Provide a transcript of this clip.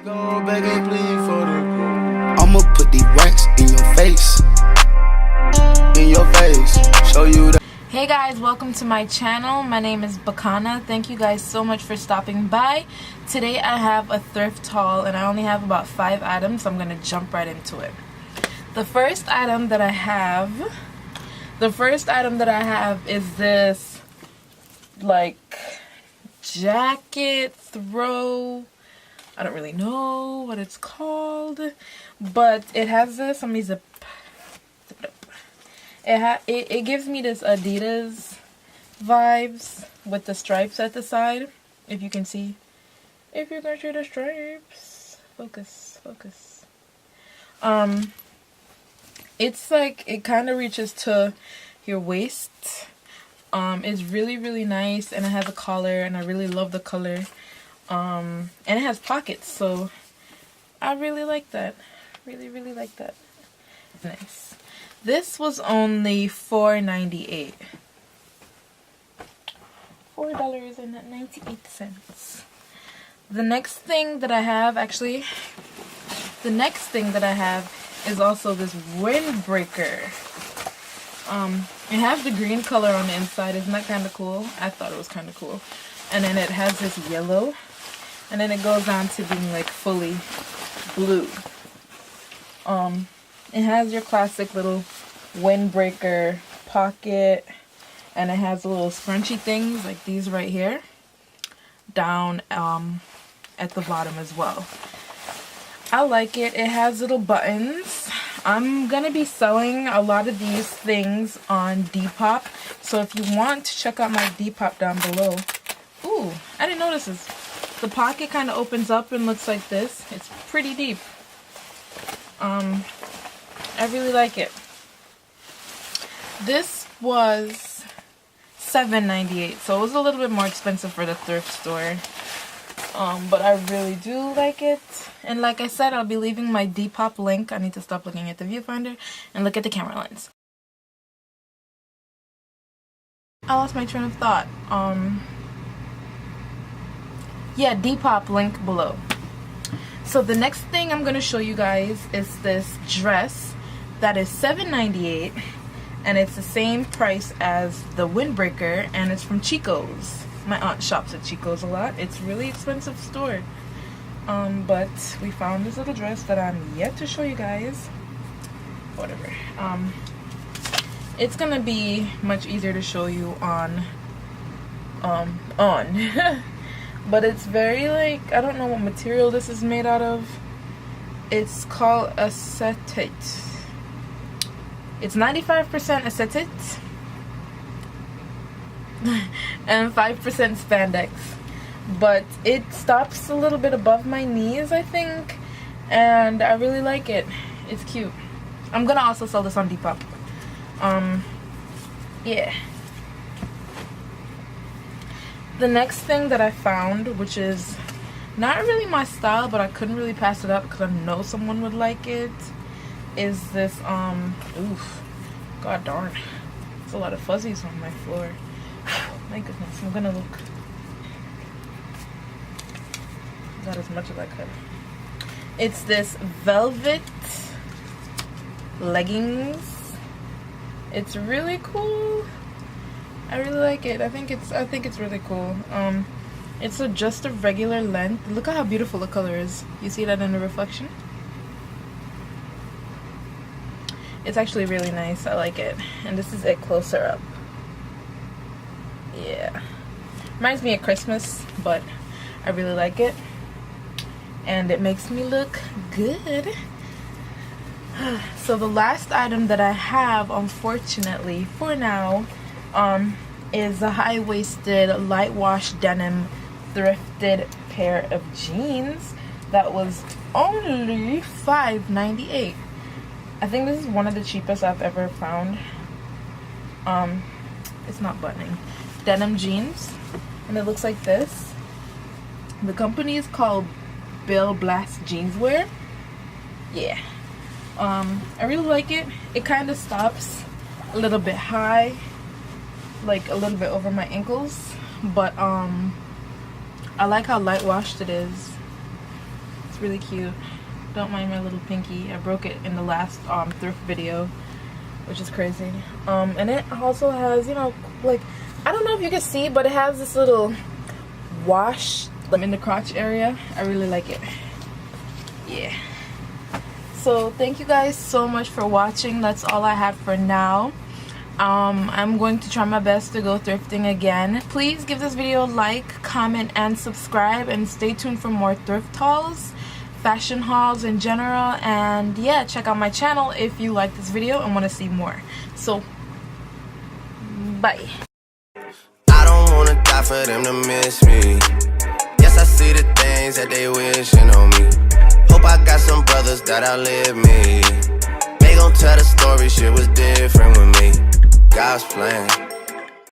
I'ma put these racks in your face. Show you that. Hey guys, welcome to my channel. My name is Bicana. Thank you guys so much for stopping by. Today I have a thrift haul and I only have about 5 items, so I'm gonna jump right into it. The first item that I have is this like jacket throw. I don't really know what it's called, but it has this. Let me zip it up. It gives me this Adidas vibes with the stripes at the side. If you can see, if you can see the stripes, focus. It's like it kind of reaches to your waist. It's really nice, and it has a collar, and I really love the color. And it has pockets, so I really like that. Really like that. Nice. This was only $4.98. $4.98. The next thing that I have, is also this windbreaker. It has the green color on the inside. Isn't that kind of cool? I thought it was kind of cool. And then it has this yellow, and then it goes on to being like fully blue. It has your classic little windbreaker pocket, and it has little scrunchy things like these right here down at the bottom as well. I like it. It has little buttons. I'm gonna be selling a lot of these things on Depop, so if you want to check out my Depop down below. Ooh, I didn't notice this. The pocket kind of opens up and looks like this. It's pretty deep. I really like it. This was $7.98, so it was a little bit more expensive for the thrift store. But I really do like it. And like I said, I'll be leaving my Depop link. I need to stop looking at the viewfinder and look at the camera lens. I lost my train of thought. Yeah, Depop link below. So the next thing I'm going to show you guys is this dress that is $7.98, and it's the same price as the windbreaker, and it's from Chico's. My aunt shops at Chico's a lot. It's a really expensive store. But we found this little dress that I'm yet to show you guys. Whatever. It's gonna be much easier to show you on. But it's very like, I don't know what material this is made out of. It's called acetate. It's 95% acetate and 5% spandex, but it stops a little bit above my knees, I think, and I really like it. It's cute. I'm gonna also sell this on Depop. Yeah. The next thing that I found, which is not really my style, but I couldn't really pass it up because I know someone would like it, is this oof, god darn, there's a lot of fuzzies on my floor. My goodness, I'm gonna look. Not as much as I could. It's this velvet leggings. It's really cool. I really like it. I think it's really cool. It's just a regular length. Look at how beautiful the color is. You see that in the reflection? It's actually really nice. I like it. And this is it closer up. Yeah. Reminds me of Christmas, but I really like it. And it makes me look good. So the last item that I have, unfortunately, for now, is a high-waisted, light-wash denim thrifted pair of jeans that was only $5.98. I think this is one of the cheapest I've ever found. It's not buttoning. Denim jeans, and it looks like this. The company is called Bill Blast Jeanswear. Yeah. I really like it. It kind of stops a little bit high, like a little bit over my ankles, but I like how light washed it is. It's really cute. Don't mind my little pinky. I broke it in the last thrift video, which is crazy. And it also has, you know, like, I don't know if you can see, but it has this little wash in the crotch area. I really like it. Yeah. So thank you guys so much for watching. That's all I have for now. I'm going to try my best to go thrifting again. Please give this video a like, comment, and subscribe, and stay tuned for more thrift hauls, fashion hauls in general, and yeah, check out my channel if you like this video and want to see more. So bye. I don't wanna die for them to miss me. Yes, I see the things that they wishing on me. Hope I got some brothers that outlive me. They gon' tell the story, shit was different with me. God's plan.